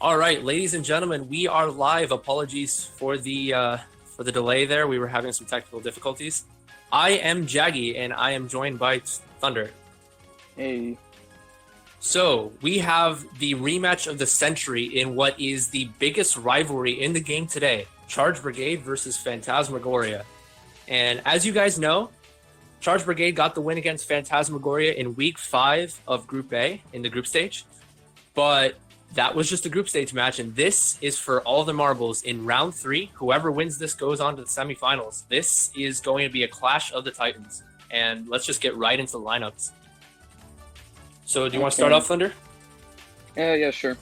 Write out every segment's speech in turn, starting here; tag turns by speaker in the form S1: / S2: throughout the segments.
S1: All right, ladies and gentlemen, we are live. Apologies for the delay there. We were having some technical difficulties. I am Jaggy, and I am joined by Thunder.
S2: Hey.
S1: So we have the rematch of the century in what is the biggest rivalry in the game today: Charge Brigade versus Phantasmagoria. And as you guys know, Charge Brigade got the win against Phantasmagoria in Week 5 of Group A in the group stage, but that was just a group stage match, and this is for all the marbles in round 3. Whoever wins this goes on to the semifinals. This is going to be a clash of the Titans, and let's just get right into the lineups. So, do you want to start off, Thunder?
S2: Yeah, sure.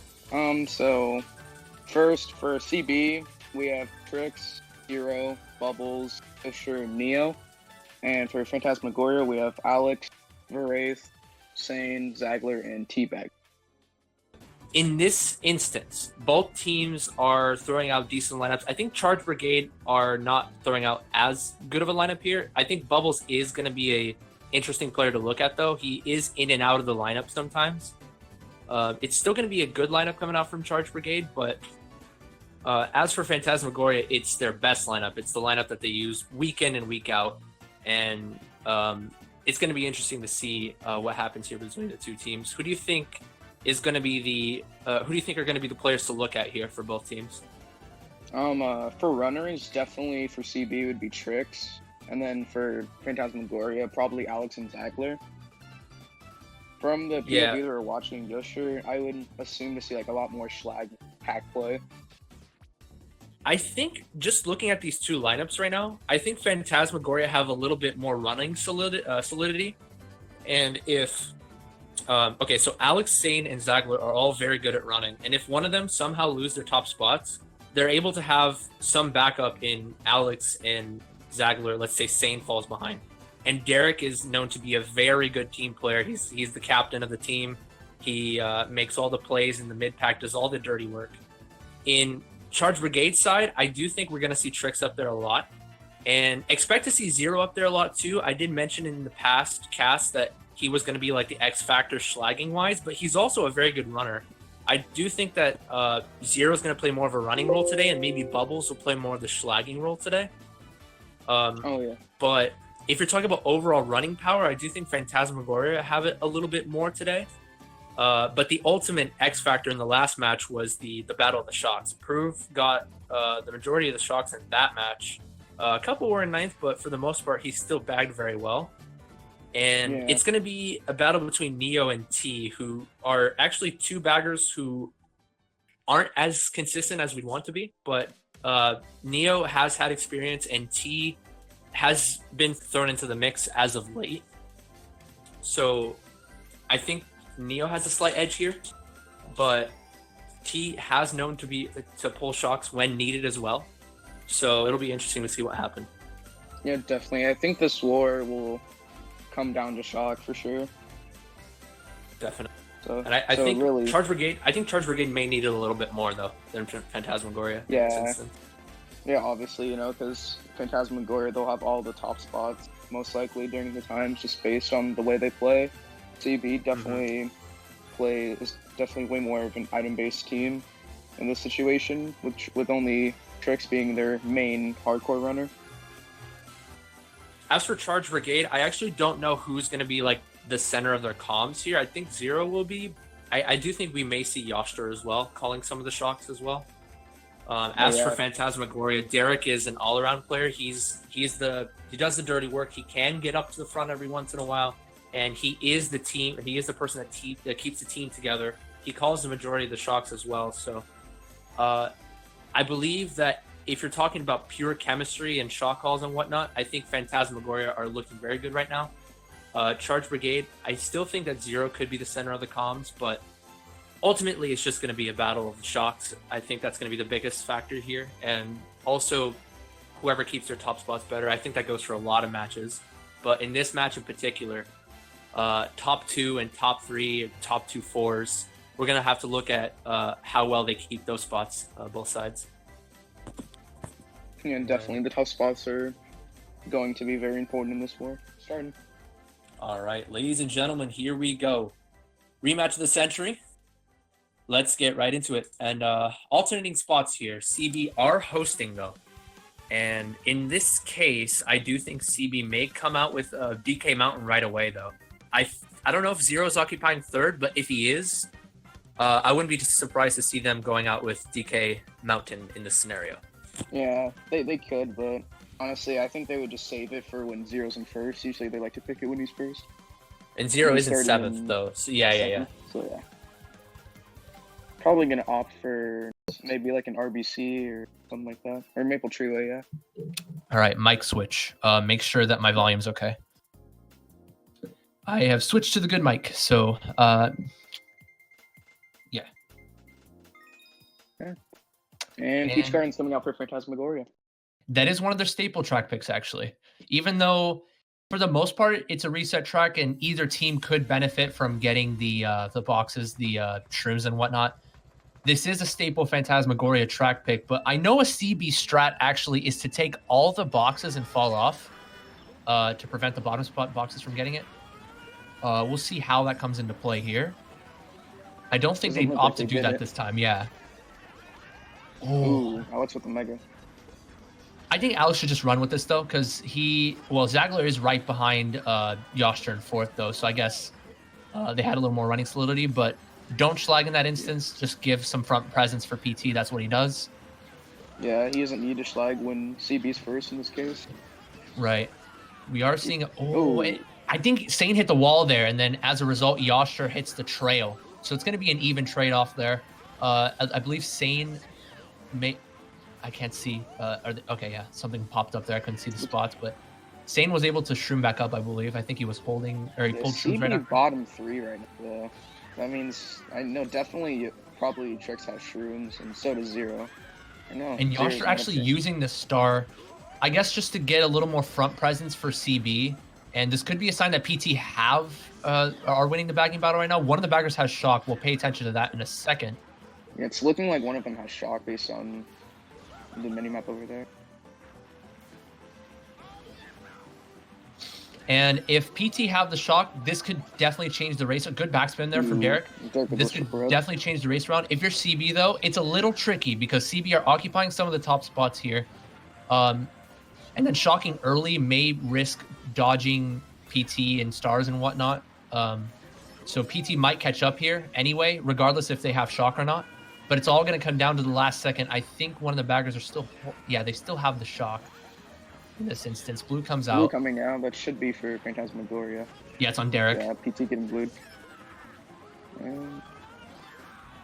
S2: So first for CB, we have Trix, Hero, Bubbles, Fisher, and Neo. And for Phantasmagoria, we have Alex, Veraith, Sane, Zagler, and Teabag.
S1: In this instance, both teams are throwing out decent lineups. I think Charge Brigade are not throwing out as good of a lineup here. I think Bubbles is going to be a interesting player to look at, though. He is in and out of the lineup sometimes. It's still going to be a good lineup coming out from Charge Brigade, but as for Phantasmagoria, it's their best lineup. It's the lineup that they use week in and week out, and it's going to be interesting to see what happens here between the two teams. Who do you think is going to be who do you think are going to be the players to look at here for both teams?
S2: For runners, definitely for CB would be Trix, and then for Phantasmagoria, probably Alex and Zagler. From the POV that are watching Yosher, I would assume to see like a lot more Schlag hack play.
S1: I think just looking at these two lineups right now, I think Phantasmagoria have a little bit more running solidity, and if okay, so Alex, Sane, and Zagler are all very good at running. And if one of them somehow lose their top spots, they're able to have some backup in Alex and Zagler. Let's say Sane falls behind. And Derek is known to be a very good team player. He's the captain of the team. He makes all the plays in the mid-pack, does all the dirty work. In Charge Brigade side, I do think we're going to see Trix up there a lot. And expect to see Zero up there a lot too. I did mention in the past cast that he was going to be like the X factor slagging wise, but he's also a very good runner. I do think that Zero is going to play more of a running role today, and maybe Bubbles will play more of the slagging role today. But if you're talking about overall running power, I do think Phantasmagoria have it a little bit more today. But the ultimate X factor in the last match was the Battle of the Shocks. Prove got the majority of the shocks in that match. A couple were in ninth, but for the most part, he still bagged very well. And it's going to be a battle between Neo and T, who are actually two baggers who aren't as consistent as we'd want to be. But Neo has had experience, and T has been thrown into the mix as of late. So I think Neo has a slight edge here, but T has known to pull shocks when needed as well. So it'll be interesting to see what happens.
S2: Yeah, definitely. I think this war will come down to shock for sure.
S1: Definitely.
S2: So,
S1: and I
S2: so
S1: think
S2: really,
S1: Charge Brigade. I think Charge Brigade may need it a little bit more though than Phantasmagoria.
S2: Yeah. Obviously, because Phantasmagoria, they'll have all the top spots most likely during the times, just based on the way they play. CB definitely is definitely way more of an item-based team in this situation, which with only Trix being their main hardcore runner.
S1: As for Charge Brigade, I actually don't know who's going to be like the center of their comms here. I think Zero will be. I do think we may see Yoster as well, calling some of the shocks as well. For Phantasmagoria, Derek is an all-around player. He does the dirty work. He can get up to the front every once in a while, and he is the team. He is the person that keeps the team together. He calls the majority of the shocks as well. So, I believe that if you're talking about pure chemistry and shock calls and whatnot, I think Phantasmagoria are looking very good right now. Charge Brigade, I still think that Zero could be the center of the comms, but ultimately it's just going to be a battle of the shocks. I think that's going to be the biggest factor here. And also, whoever keeps their top spots better. I think that goes for a lot of matches. But in this match in particular, top 2 and top 3, top 2 fours, we're going to have to look at how well they keep those spots, both sides.
S2: Yeah, definitely. The tough spots are going to be very important in this war. Starting.
S1: All right, ladies and gentlemen, here we go. Rematch of the century. let's get right into it. And alternating spots here. CB are hosting though. And in this case, I do think CB may come out with DK Mountain right away though. I don't know if Zero is occupying third, but if he is, I wouldn't be surprised to see them going out with DK Mountain in this scenario.
S2: Yeah, they could, but honestly, I think they would just save it for when Zero's in first. Usually they like to pick it when he's first.
S1: And Zero
S2: He's
S1: is in
S2: starting
S1: seventh
S2: in
S1: though. So yeah.
S2: So yeah. Probably gonna opt for maybe like an RBC or something like that. Or Maple Treeway, yeah.
S3: All right, mic switch. Make sure that my volume's okay. I have switched to the good mic, so yeah.
S2: And Peach Garden's coming out for Phantasmagoria.
S3: That is one of their staple track picks, actually. Even though, for the most part, it's a reset track, and either team could benefit from getting the boxes, the shrooms and whatnot. This is a staple Phantasmagoria track pick, but I know a CB strat actually is to take all the boxes and fall off to prevent the bottom spot boxes from getting it. We'll see how that comes into play here. I don't think they opt to do that this time. Yeah.
S2: Ooh, Alex with the Mega.
S3: I think Alex should just run with this though, because Zagler is right behind Yoster in fourth though, so I guess they had a little more running solidity, but don't schlag in that instance. Just give some front presence for PT. That's what he does.
S2: Yeah, he doesn't need to schlag when CB's first in this case.
S3: Right. We are seeing. I think Sane hit the wall there, and then as a result, Yoster hits the trail. So it's going to be an even trade-off there. I believe Sane may. I can't see. Okay, yeah, something popped up there. I couldn't see the spots, but Sane was able to shroom back up, I believe. I think he was holding, or he pulled shrooms right after.
S2: Bottom 3 right now. That means I know definitely probably Trix has shrooms, and so does Zero. I know.
S3: And Yoster actually using the star, I guess, just to get a little more front presence for CB. And this could be a sign that PT are winning the bagging battle right now. One of the baggers has shock. We'll pay attention to that in a second.
S2: Yeah, it's looking like one of them has shock based on the minimap over there.
S3: And if PT have the shock, this could definitely change the race. A good backspin there from Derek. This could definitely change the race around. If you're CB, though, it's a little tricky because CB are occupying some of the top spots here. And then shocking early may risk dodging PT and stars and whatnot. So PT might catch up here anyway, regardless if they have shock or not. But it's all going to come down to the last second. I think one of the baggers are still... Yeah, they still have the shock in this instance. Blue comes out.
S2: Blue coming out. That should be for Phantasmagoria.
S3: Yeah, it's on Derek.
S2: Yeah, PT getting blued. And...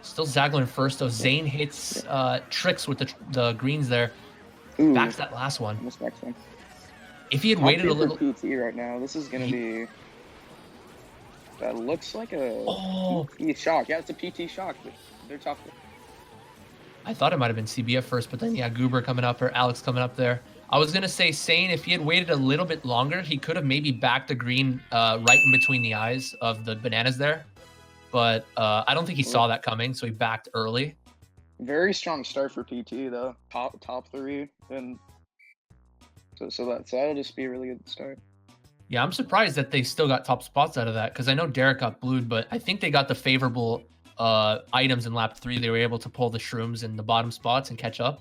S3: Still Zagler in first, though. Zane hits Tricks with the greens there.
S2: Ooh,
S3: backs that last one.
S2: Almost backs one.
S3: If he had waited a little...
S2: PT right now. This is going to be... That looks like a PT shock. Yeah, it's a PT shock. They're tough.
S3: I thought it might have been CB at first, but then, yeah, Goober coming up or Alex coming up there. I was going to say Sane, if he had waited a little bit longer, he could have maybe backed the green right in between the eyes of the bananas there. But I don't think he saw that coming, so he backed early.
S2: Very strong start for PT, though. Top 3. And so that'll just be a really good start.
S3: Yeah, I'm surprised that they still got top spots out of that, because I know Derek got blued, but I think they got the favorable items in lap 3. They were able to pull the shrooms in the bottom spots and catch up.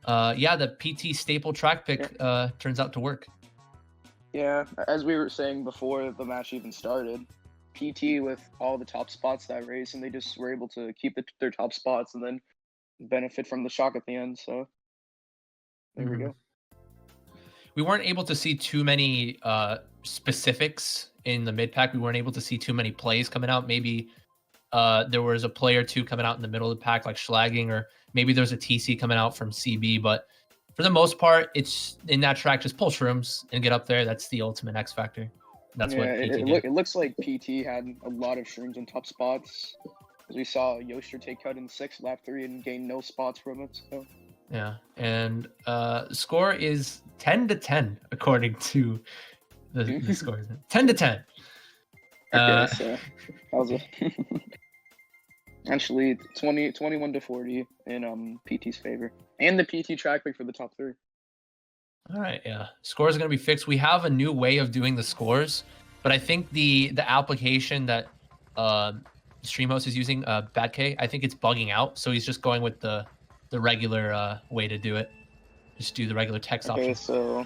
S3: Yeah, the PT staple track pick turns out to work.
S2: Yeah, as we were saying before the match even started, PT with all the top spots that race, and they just were able to keep their top spots and then benefit from the shock at the end. So there we go.
S3: We weren't able to see too many specifics in the mid pack. We weren't able to see too many plays coming out. Maybe there was a play or two coming out in the middle of the pack, like schlagging, or maybe there's a TC coming out from CB. But for the most part, it's in that track, just pull shrooms and get up there. That's the ultimate X factor. That's what PT did.
S2: It looks like PT had a lot of shrooms in top spots. As we saw Yoster take cut in 6th, lap 3, and gain no spots from it. So.
S3: Yeah, and score is 10-10 according to the scores. 10-10.
S2: Okay, so that was actually 21-40 in PT's favor, and the PT track pick for the top 3.
S3: All right, yeah, scores are going to be fixed. We have a new way of doing the scores, but I think the application that stream host is using, Batcake. I think it's bugging out, so he's just going with the regular way to do it. Just do the regular text option.
S2: Okay, so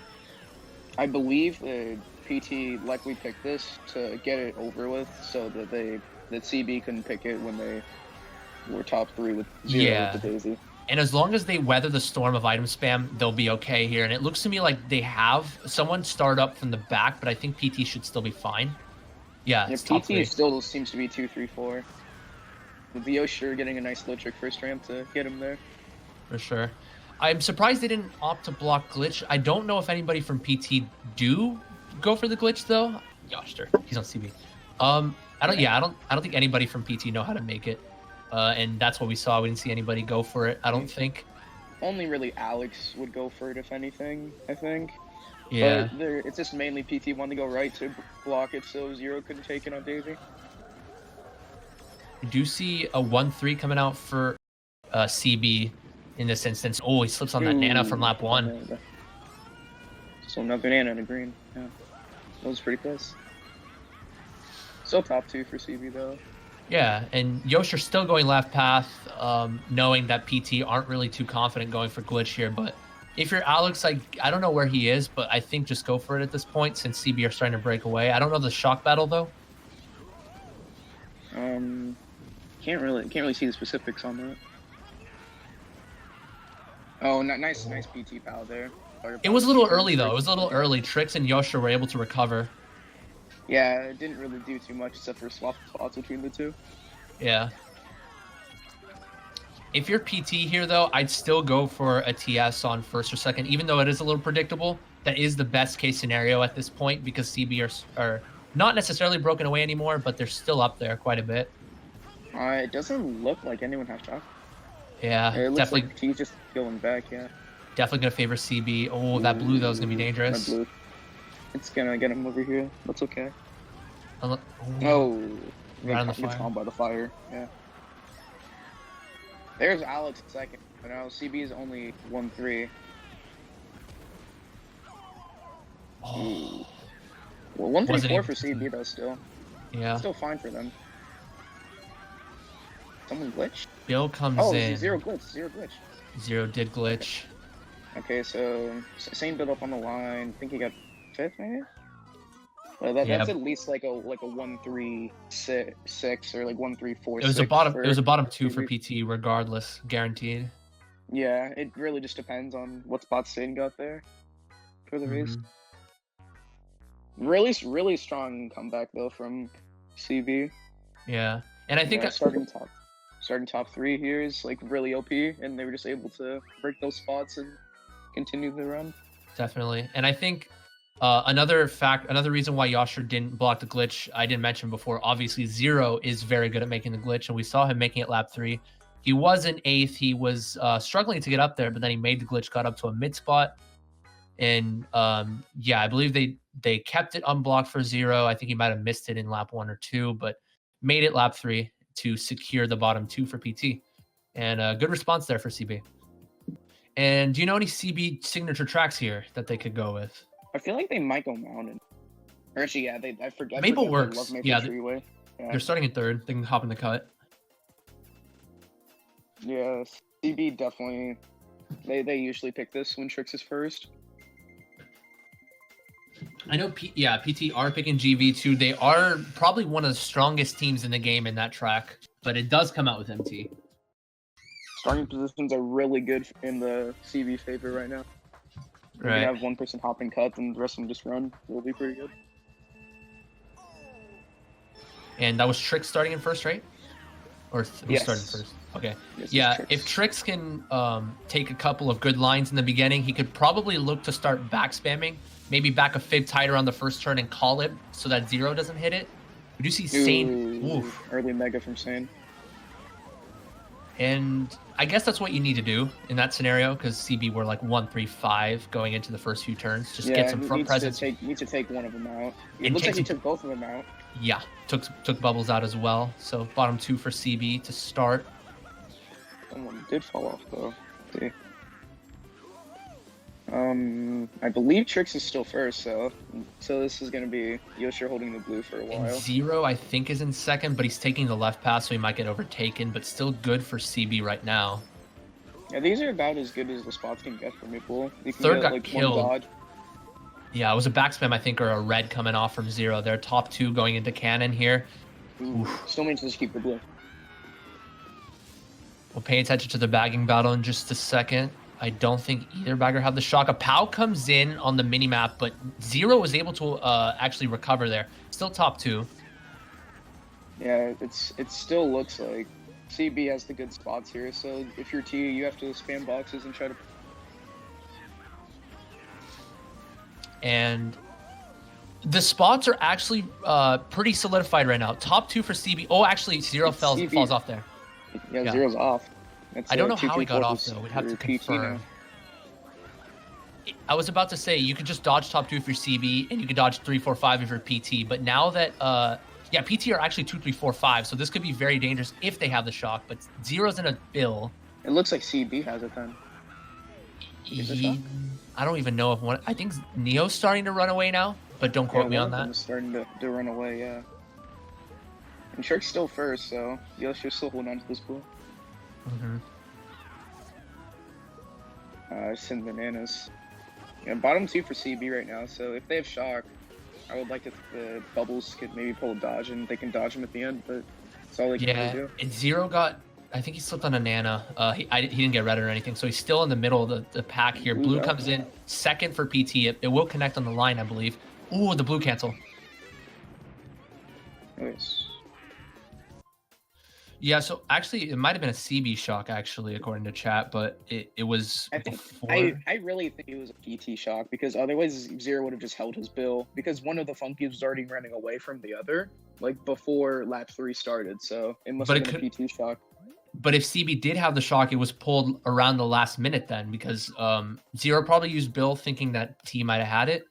S2: I believe PT likely picked this to get it over with, so that CB couldn't pick it when they were top 3 with 0 with the Daisy.
S3: And as long as they weather the storm of item spam, they'll be okay here. And it looks to me like they have someone start up from the back, but I think PT should still be fine. Yeah, it's top 3.
S2: PT still seems to be 2-3-4. With the sure getting a nice low trick first ramp to get him there.
S3: For sure. I'm surprised they didn't opt to block glitch. I don't know if anybody from PT do go for the glitch though. Yoshter, he's on CB. I don't think anybody from PT know how to make it. And that's what we saw. We didn't see anybody go for it, I don't think.
S2: Only really Alex would go for it, if anything, I think.
S3: Yeah.
S2: But it's just mainly PT wanting to go right to block it so Zero couldn't take it on Daisy.
S3: We do see a 1-3 coming out for CB in this instance. Oh, he slips on that Nana from lap 1.
S2: So another Nana and a green. Yeah. That was pretty close. Still top 2 for CB though.
S3: Yeah, and Yosh are still going left path, knowing that PT aren't really too confident going for glitch here. But if you're Alex, I don't know where he is, but I think just go for it at this point since CB are starting to break away. I don't know the shock battle though.
S2: Can't really see the specifics on that. Oh, nice PT pal there.
S3: It was a little early though. It was a little early. Trix and Yosh were able to recover.
S2: Yeah, it didn't really do too much except for swap spots between the two.
S3: Yeah. If you're PT here, though, I'd still go for a TS on first or second, even though it is a little predictable. That is the best case scenario at this point because CB are not necessarily broken away anymore, but they're still up there quite a bit.
S2: It doesn't look like anyone has shot.
S3: Yeah,
S2: it looks
S3: definitely.
S2: Like he's just going back, yeah.
S3: Definitely going to favor CB. Oh, that blue, though, is going to be dangerous.
S2: That blue. It's gonna get him over here. That's okay.
S3: Oh,
S2: right
S3: on the fire.
S2: Gets caught by the fire. Yeah. There's Alex second. Now CB is only 1-3.
S3: Oh.
S2: Well, 1-3-4 for CB though. Still.
S3: Yeah.
S2: Still fine for them. Someone glitched.
S3: Bill comes in.
S2: Oh, Zero glitch. Zero glitch.
S3: Zero did glitch.
S2: Okay, so same build up on the line. I think he got 5th maybe. That's at least like a 1-3-6 or like 1-3-4.
S3: It was a bottom. It was a bottom 2 for PT, regardless, guaranteed.
S2: Yeah, it really just depends on what spot Satan got there for the race. Really strong comeback though from CB.
S3: Yeah, and I think
S2: starting top 3 here is like really OP, and they were just able to break those spots and continue the run.
S3: Definitely, and I think. Another reason why Yasher didn't block the glitch, I didn't mention before, obviously Zero is very good at making the glitch, and we saw him making it lap 3. He was in 8th. He was struggling to get up there, but then he made the glitch, got up to a mid spot. And yeah, I believe they kept it unblocked for Zero. I think he might have missed it in lap 1 or 2, but made it lap 3 to secure the bottom 2 for PT. And a good response there for CB. And do you know any CB signature tracks here that they could go with?
S2: I feel like they might go mountain. Or actually, yeah, I forget.
S3: Maple works.
S2: Maple
S3: yeah,
S2: they're
S3: starting in 3rd. They can hop in the cut.
S2: Yeah, CB definitely. They usually pick this when Trix is first.
S3: I know. PT are picking GV too. They are probably one of the strongest teams in the game in that track, but it does come out with MT.
S2: Starting positions are really good in the CB favor right now.
S3: Right.
S2: You have one person hop and cut, and the rest of them just run. It'll be pretty good.
S3: And that was Trix starting in first, right? Or who started first? Okay. Yes, if Trix can take a couple of good lines in the beginning, he could probably look to start back spamming. Maybe back a fib tighter on the first turn and call it so that Zero doesn't hit it. We do see Sane. Oof.
S2: Early mega from Sane.
S3: And I guess that's what you need to do in that scenario because CB were like 1-3-5 going into the first few turns. Just get some front presence.
S2: Need to take one of them out. It looks like he took both of them out.
S3: Yeah, took Bubbles out as well. So bottom 2 for CB to start.
S2: Someone did fall off though. See. I believe Trix is still first, so this is gonna be Yosher holding the blue for a while.
S3: And Zero, I think, is in second, but he's taking the left pass, so he might get overtaken. But still good for CB right now.
S2: Yeah, these are about as good as the spots can get for Maple. You can
S3: Third
S2: get,
S3: got
S2: like,
S3: killed.
S2: one dodge.
S3: Yeah, it was a backspam, I think, or a red coming off from Zero. They're top 2 going into cannon here.
S2: Ooh, still needs to just keep the blue.
S3: We'll pay attention to the bagging battle in just a second. I don't think either bagger have the shock. A POW comes in on the minimap, but Zero was able to actually recover there. Still top 2.
S2: Yeah, it still looks like CB has the good spots here, so if you're T, you have to spam boxes and try to...
S3: And the spots are actually pretty solidified right now. Top 2 for CB. Oh, actually, Zero falls off there.
S2: Yeah, Zero's off.
S3: I don't know how he got off, though. We'd have to confirm. I was about to say, you could just dodge top 2 if you're CB, and you could dodge 3, 4, 5 if you're PT. But now that, yeah, PT are actually 2, 3, 4, 5, so this could be very dangerous if they have the shock. But Zero's in a bill.
S2: It looks like CB has it then.
S3: I don't even know if one. I think Neo's starting to run away now, but don't quote me on that.
S2: Starting to run away, yeah. And Shark's still first, so Yoshi's still holding on to this pool. Send bananas. Yeah, bottom 2 for CB right now, so if they have shock, I would like if the bubbles could maybe pull a dodge and they can dodge him at the end, but that's all they can really do.
S3: And Zero got, I think he slipped on a Nana. He didn't get red or anything, so he's still in the middle of the pack here. Blue comes in second for PT. It will connect on the line, I believe. Ooh, the blue cancel.
S2: Nice.
S3: Yeah, so actually, it might have been a CB shock, actually, according to chat, but it was
S2: I really think it was a PT shock, because otherwise Zero would have just held his bill, because one of the Funkies was already running away from the other, like, before lap 3 started, so it must have been a PT shock.
S3: But if CB did have the shock, it was pulled around the last minute then, because Zero probably used Bill thinking that T might have had it,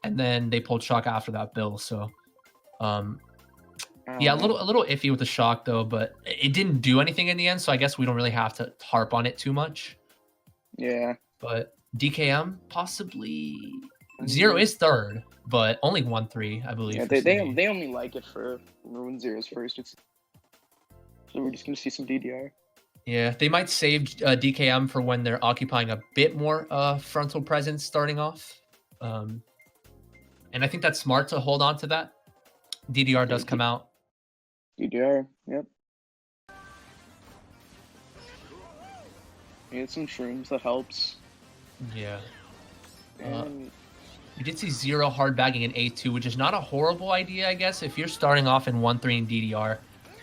S3: and then they pulled shock after that Bill, so... yeah, a little iffy with the shock though, but it didn't do anything in the end, so I guess we don't really have to harp on it too much.
S2: Yeah.
S3: But DKM possibly Zero is third, but only 1-3, I believe.
S2: Yeah, they only like it for when Zero's first. So we're just gonna see some DDR.
S3: Yeah, they might save DKM for when they're occupying a bit more frontal presence starting off, and I think that's smart to hold on to that. DDR does come out.
S2: DDR, yep. You get some shrooms, that helps.
S3: Yeah. We did see Zero hard bagging in A2, which is not a horrible idea, I guess. If you're starting off in 1-3 in DDR,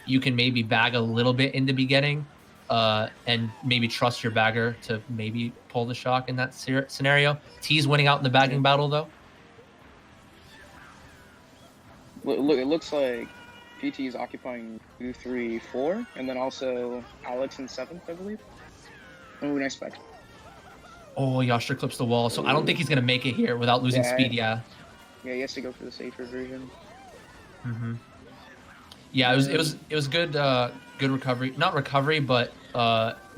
S3: you can maybe bag a little bit in the beginning, and maybe trust your bagger to maybe pull the shock in that scenario. T's winning out in the bagging battle, though.
S2: Look, it looks like PT is occupying 2, 3, 4, and then also Alex in 7th, I believe. Oh, nice spec.
S3: Oh, Yasher clips the wall, so I don't think he's gonna make it here without losing speed. Yeah,
S2: he has to go for the safer version.
S3: Yeah, it was good good recovery, not recovery, but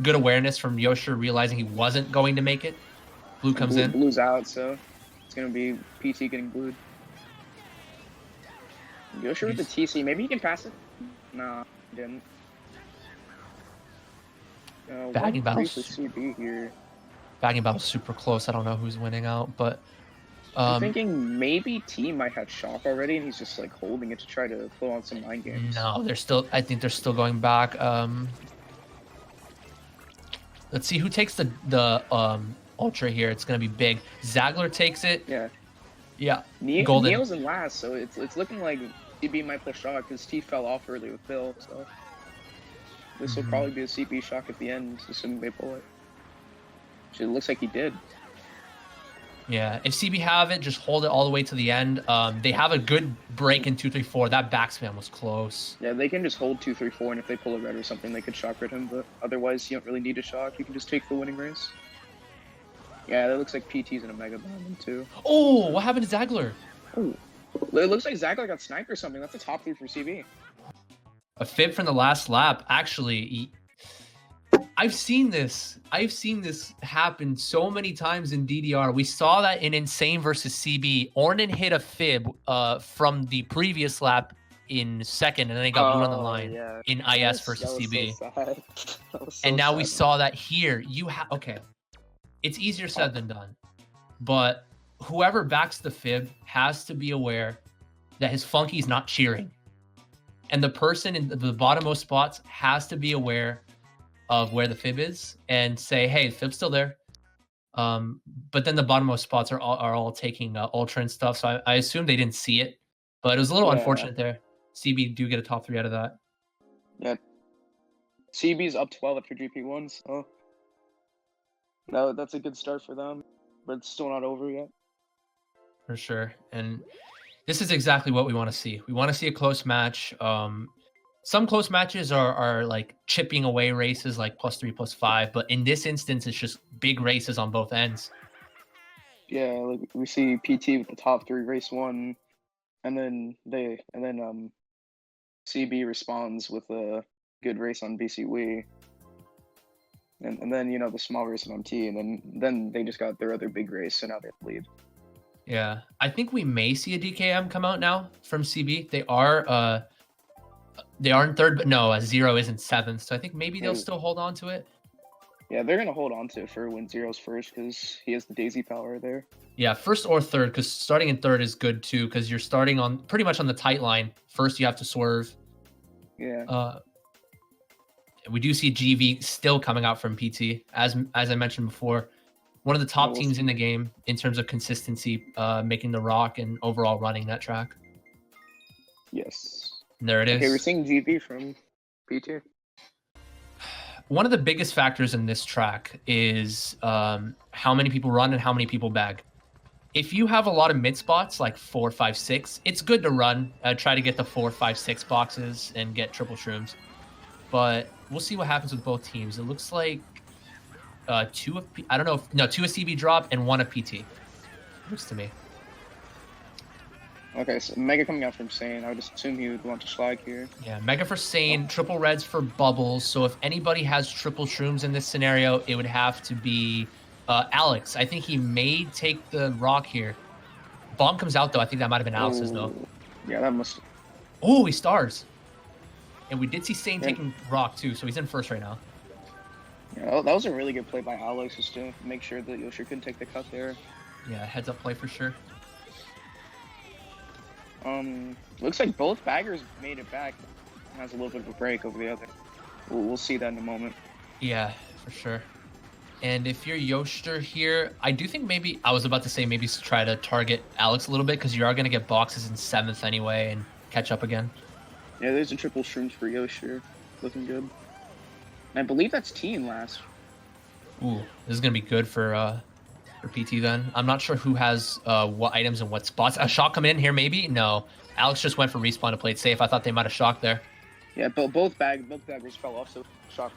S3: good awareness from Yosher realizing he wasn't going to make it. Blue comes in.
S2: Blue's out, so it's gonna be PT getting blued. Yosher with the TC, maybe he can pass it? No, he didn't.
S3: Bagging battle.
S2: CB here.
S3: Bagging battle super close. I don't know who's winning out, but
S2: I'm thinking maybe T might have shock already, and he's just like holding it to try to pull on some mind games.
S3: No, they're still. I think they're still going back. Let's see who takes the ultra here. It's gonna be big. Zagler takes it. Yeah. Golden.
S2: Neo's in last, so it's looking like CB might pull shock because T fell off early with Bill. So this will probably be a CB shock at the end, assuming they pull it. Which it looks like he did.
S3: Yeah, if CB have it, just hold it all the way to the end. They have a good break in 2, 3, 4. That backspam was close.
S2: Yeah, they can just hold 2, 3, 4, and if they pull a red or something, they could shock red him. But otherwise, you don't really need a shock. You can just take the winning race. Yeah, that looks like PT's in a mega bomb too.
S3: Oh, what happened to Zagler?
S2: Oh, it looks like Zagler got sniped or something. That's a top 3 for CB.
S3: A fib from the last lap. Actually, I've seen this happen so many times in DDR. We saw that in Insane versus CB. Ornan hit a fib from the previous lap in second, and then he got blue on the line in IS versus CB.
S2: So sad. That was so
S3: and now
S2: sad,
S3: we saw that here. Okay, it's easier said than done, but whoever backs the fib has to be aware that his funky's not cheering, and the person in the bottommost spots has to be aware of where the fib is and say, hey, the fib's still there. But then the bottommost spots are all taking ultra and stuff, so I assume they didn't see it, but it was a little unfortunate there. CB do get a top 3 out of that.
S2: Yeah. CB's up 12 after GP1, so that's a good start for them, but it's still not over yet.
S3: For sure. And this is exactly what we want to see. We want to see a close match. Some close matches are like chipping away races, like +3, +5, but in this instance, it's just big races on both ends.
S2: Yeah, like we see PT with the top 3 race 1, and then CB responds with a good race on BCW, and then the small race on MT, and then they just got their other big race, so now they lead.
S3: Yeah, I think we may see a DKM come out now from CB. They are in third, but no, 0 is in 7th, so I think maybe they'll still hold on to it.
S2: Yeah, they're gonna hold on to it for when 0's first, because he has the daisy power there.
S3: Yeah, first or third, because starting in third is good too, because you're starting on pretty much on the tight line. First, you have to swerve.
S2: Yeah.
S3: We do see GV still coming out from PT, as I mentioned before, one of the top teams in the game in terms of consistency, making the rock and overall running that track.
S2: Yes.
S3: And there it is.
S2: Okay, we're seeing GV from PT.
S3: One of the biggest factors in this track is how many people run and how many people bag. If you have a lot of mid spots, like 4, 5, 6, it's good to run. Try to get the 4, 5, 6 boxes and get triple shrooms. But we'll see what happens with both teams. It looks like 2 of CB drop and 1 of PT. Looks to me.
S2: Okay, so Mega coming out from Sane. I would assume he would want to slag here.
S3: Yeah, Mega for Sane, triple reds for Bubbles. So if anybody has triple shrooms in this scenario, it would have to be Alex. I think he may take the rock here. Bomb comes out, though. I think that might have been Alex's, though.
S2: Yeah, that must...
S3: Oh, he stars. And we did see Sane taking rock, too, so he's in first right now.
S2: Yeah, that was a really good play by Alex, just to make sure that Yoshi couldn't take the cut there.
S3: Yeah, heads-up play for sure.
S2: Looks like both baggers made it back. Has a little bit of a break over the other. We'll see that in a moment.
S3: Yeah, for sure. And if you're Yoster here, I do think maybe, I was about to say maybe try to target Alex a little bit, because you are going to get boxes in 7th anyway and catch up again.
S2: Yeah, there's a triple shrooms for Yoster. Looking good. I believe that's T in last.
S3: Ooh, this is going to be good for PT then. I'm not sure who has what items and what spots. A shock come in here maybe? No. Alex just went for respawn to play it safe. I thought they might have shocked there.
S2: Yeah, both baggers fell off, so shock.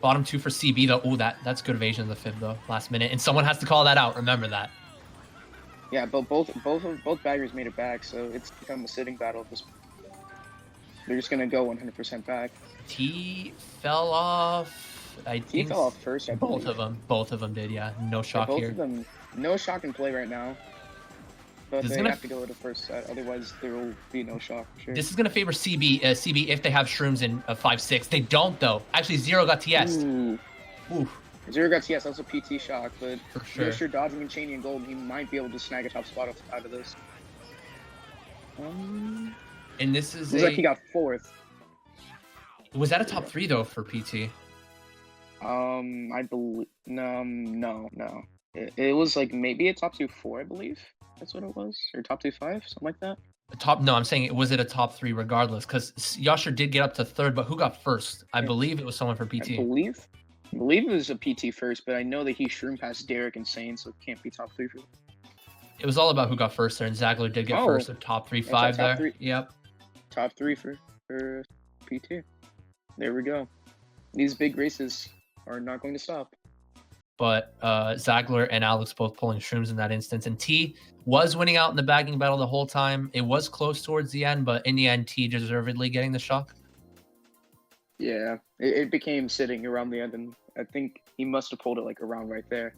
S3: Bottom 2 for CB though. Ooh, that's good evasion of the fib though. Last minute. And someone has to call that out. Remember that.
S2: Yeah, but both baggers made it back, so it's become a sitting battle at this point. They're just gonna go 100% back.
S3: T fell off.
S2: He fell off first, I believe.
S3: Both of them did, yeah. No shock here.
S2: Both of them, no shock in play right now. But they have to go to the first set, otherwise there will be no shock. Sure.
S3: This is going to favor CB if they have shrooms in 5-6. They don't, though. Actually, 0 got TS'd.
S2: Ooh. 0 got TS, that's a PT shock, but
S3: for sure.
S2: If you're dodging and chaining gold, he might be able to snag a top spot out of this.
S3: And this is
S2: looks like he got 4th.
S3: Was that a top 3 though for PT?
S2: I believe no. It was like maybe a top 2-4, I believe. That's what it was, or top 2-5, something like that.
S3: No, I'm saying was it a top 3 regardless? Because Yasher did get up to 3rd, but who got 1st? I believe it was someone for PT.
S2: I believe it was a PT first, but I know that he shroom past Derek and Sane, so it can't be top 3 for him.
S3: It was all about who got 1st there, and Zagler did get 1st, so top 3-5 there.
S2: 3.
S3: Yep.
S2: Top 3 for PT. There we go. These big races are not going to stop.
S3: But Zagler and Alex both pulling shrooms in that instance. And T was winning out in the bagging battle the whole time. It was close towards the end, but in the end, T deservedly getting the shock.
S2: Yeah, it became sitting around the end, and I think he must have pulled it like around right there.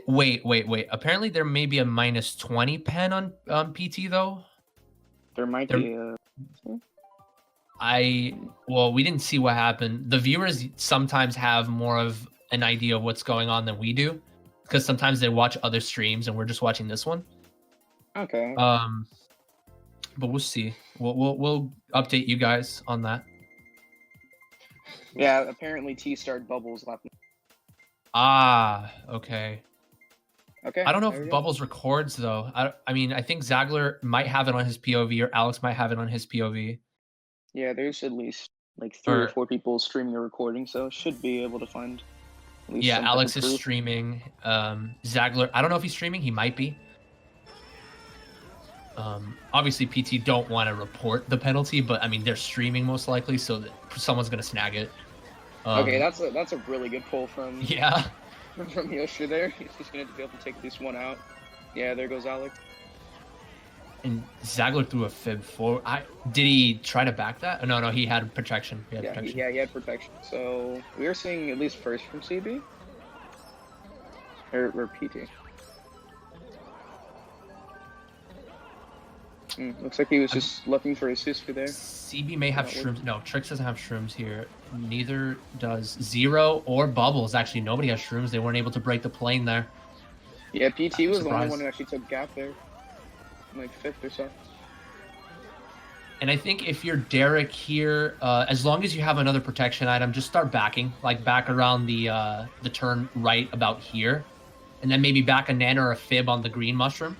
S3: Wait. Apparently, there may be a -20 pen on PT though.
S2: There might be
S3: well, we didn't see what happened. The viewers sometimes have more of an idea of what's going on than we do, because sometimes they watch other streams and we're just watching this one.
S2: Okay.
S3: But we'll see. We'll update you guys on that.
S2: Yeah, apparently T started Bubbles lap.
S3: Ah, okay.
S2: Okay.
S3: I don't know if Bubbles records though. I mean, I think Zagler might have it on his POV, or Alex might have it on his POV.
S2: Yeah, there's at least like 3 or 4 people streaming a recording, so should be able to find. At least
S3: yeah, Alex is streaming. Zagler, I don't know if he's streaming. He might be. Obviously, PT don't want to report the penalty, but I mean they're streaming most likely, so that someone's gonna snag it.
S2: Okay, that's a really good pull from from Yoshi there. He's just gonna be able to take at least one out. Yeah, there goes Alex.
S3: And Zagler threw a fib forward. Did he try to back that? Oh, no, he had protection. He
S2: had protection. So we are seeing at least first from CB or PT. Looks like he was just looking for his sister there.
S3: CB may have shrooms. No, Trix doesn't have shrooms here. Neither does Zero or Bubbles. Actually, nobody has shrooms. They weren't able to break the plane there.
S2: Yeah, PT was the only one who actually took gap there. Like 5th or so.
S3: And I think if you're Derek here, as long as you have another protection item, just start backing. Like back around the turn right about here. And then maybe back a nano or a fib on the green mushroom.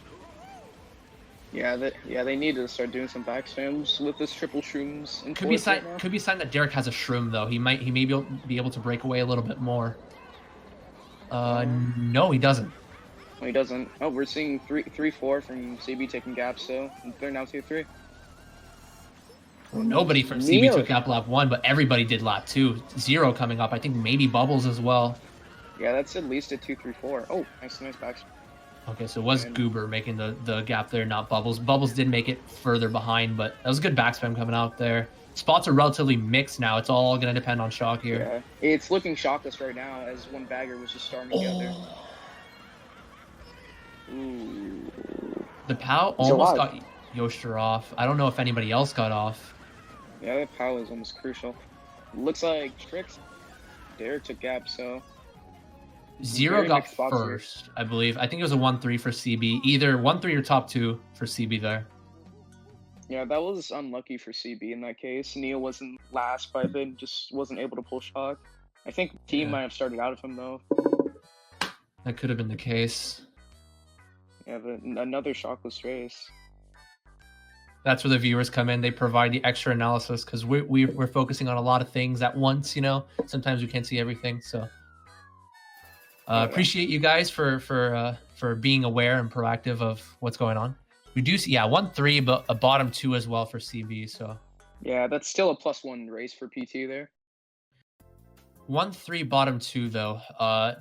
S2: Yeah, they need to start doing some back spams with this triple shrooms.
S3: Could be a sign that Derek has a shroom though. He may be able to break away a little bit more. No, he doesn't.
S2: No, he doesn't. Oh, we're seeing 3-4 from CB taking gaps, so they're now 2-3.
S3: Well, nobody from CB took gap lap 1, but everybody did lap 2. Zero coming up. I think maybe Bubbles as well.
S2: Yeah, that's at least a 2-3-4. Oh, nice back.
S3: Okay, so it was Goober making the gap there, not Bubbles. Bubbles did make it further behind, but that was a good backspam coming out there. Spots are relatively mixed now. It's all going to depend on Shock here.
S2: Yeah, it's looking shockless right now as one bagger was just starting to get there. Ooh.
S3: The POW almost got Yoster off. I don't know if anybody else got off.
S2: Yeah, that POW is almost crucial. Looks like Trix. Derek took gap, so...
S3: Zero got first, I believe. I think it was a 1-3 for CB. Either 1-3 or top 2 for CB there.
S2: Yeah, that was unlucky for CB in that case. Neil wasn't last, but then just wasn't able to pull Shock. I think team might have started out of him, though.
S3: That could have been the case.
S2: Yeah, but another shockless race.
S3: That's where the viewers come in. They provide the extra analysis because we're focusing on a lot of things at once, you know? Sometimes we can't see everything, so... appreciate you guys for being aware and proactive of what's going on. We do see 1-3, but a bottom 2 as well for CB. So
S2: yeah, that's still a +1 race for PT there.
S3: 1-3 bottom 2 though.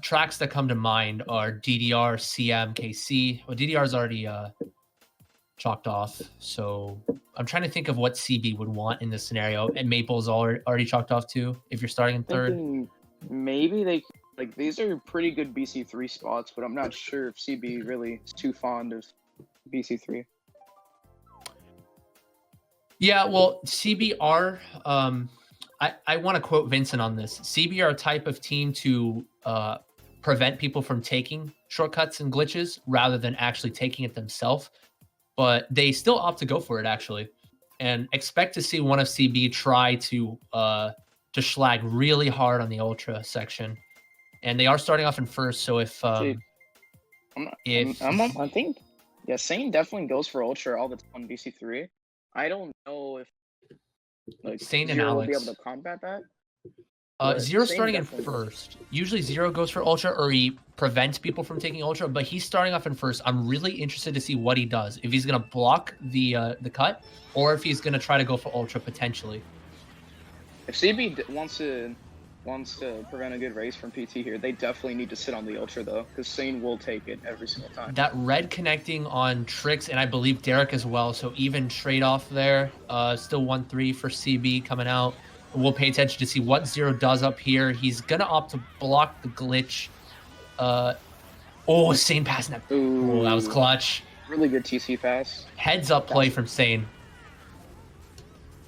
S3: Tracks that come to mind are DDR, CM, KC. Well, DDR is already chalked off, so I'm trying to think of what CB would want in this scenario. And Maple's already chalked off too. If you're starting in third,
S2: maybe they. Like, these are pretty good BC3 spots, but I'm not sure if CB really is too fond of BC3.
S3: Yeah, well, CBR, I want to quote Vincent on this. CB are a type of team to prevent people from taking shortcuts and glitches rather than actually taking it themselves. But they still opt to go for it, actually. And expect to see one of CB try to schlag really hard on the Ultra section. And they are starting off in first, so if
S2: I think Sane definitely goes for Ultra all the time on BC3. I don't know if
S3: Sane and
S2: Zero
S3: Alex
S2: will be able to combat that.
S3: Zero starting in first. Usually Zero goes for Ultra or he prevents people from taking Ultra, but he's starting off in first. I'm really interested to see what he does. If he's gonna block the cut, or if he's gonna try to go for Ultra potentially.
S2: If CB wants to prevent a good race from PT here, they definitely need to sit on the Ultra though, because Sane will take it every single time.
S3: That red connecting on Trix and I believe Derek as well, so even trade off there. Still 1-3 for CB coming out. We'll pay attention to see what Zero does up here. He's going to opt to block the glitch. Sane pass. Oh, that was clutch.
S2: Really good TC pass.
S3: Heads up play from Sane.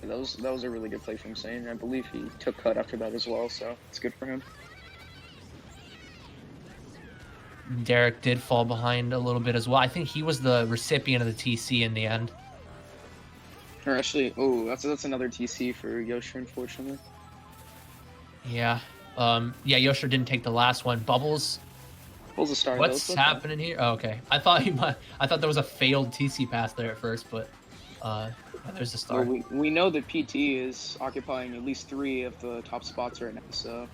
S2: That was a really good play from Sane. I believe he took cut after that as well, so it's good for him.
S3: Derek did fall behind a little bit as well. I think he was the recipient of the TC in the end.
S2: Or actually, that's another TC for Yosher, unfortunately.
S3: Yeah. Yosher didn't take the last one. Bubbles.
S2: Bubbles a star.
S3: What's happening here? Oh, okay. I thought there was a failed TC pass there at first, but there's a star.
S2: Well, we know that PT is occupying at least 3 of the top spots right now, so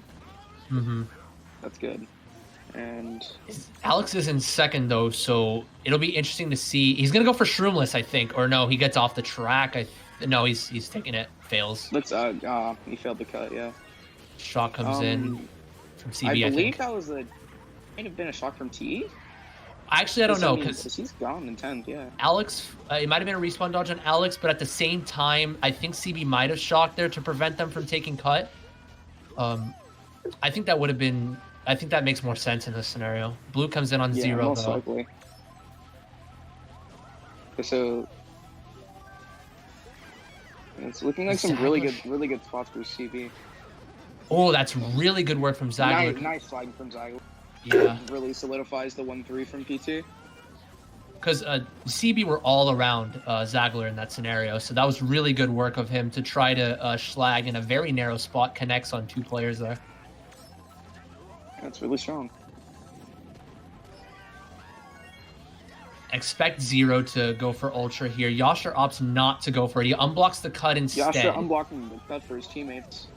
S2: that's good. And
S3: Alex is in second though, so it'll be interesting to see. He's gonna go for Shroomless, I think, or no, he gets off the track. No, he's taking it. Fails.
S2: Let's he failed the cut. Yeah.
S3: Shot comes in from CB.
S2: I believe
S3: think
S2: that was might have been a shot from T.
S3: Actually, I don't know because
S2: he's gone in 10th. Yeah.
S3: Alex, it might have been a respawn dodge on Alex, but at the same time, I think CB might have shocked there to prevent them from taking cut. I think that would have been. I think that makes more sense in this scenario. Blue comes in on 0
S2: most
S3: though.
S2: Likely. So it's looking like some really good spots for CB.
S3: Oh, that's really good work from Zagler.
S2: Nice flag from Zagler.
S3: Yeah.
S2: Really solidifies the 1-3 from PT.
S3: Because CB were all around Zagler in that scenario, so that was really good work of him to try to schlag in a very narrow spot, connects on 2 players there.
S2: That's really strong.
S3: Expect 0 to go for Ultra here. Yasher opts not to go for it. He unblocks the cut instead.
S2: Yasher unblocking the cut for his teammates.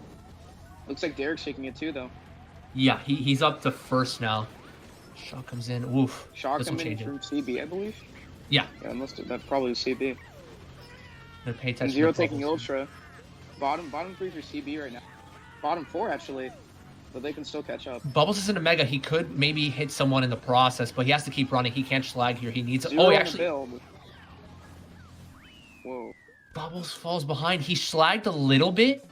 S2: Looks like Derek's taking it too, though.
S3: Yeah, he's up to first now. Shot comes in. Oof.
S2: Shot coming in from CB, I believe.
S3: Yeah.
S2: Yeah, that probably was CB.
S3: Pay attention.
S2: And 0 taking Ultra. Bottom 3 for CB right now. Bottom 4 actually. But they can still catch up.
S3: Bubbles is in a mega. He could maybe hit someone in the process, but he has to keep running. He can't schlag here. He needs.
S2: He actually. Whoa.
S3: Bubbles falls behind. He slagged a little bit,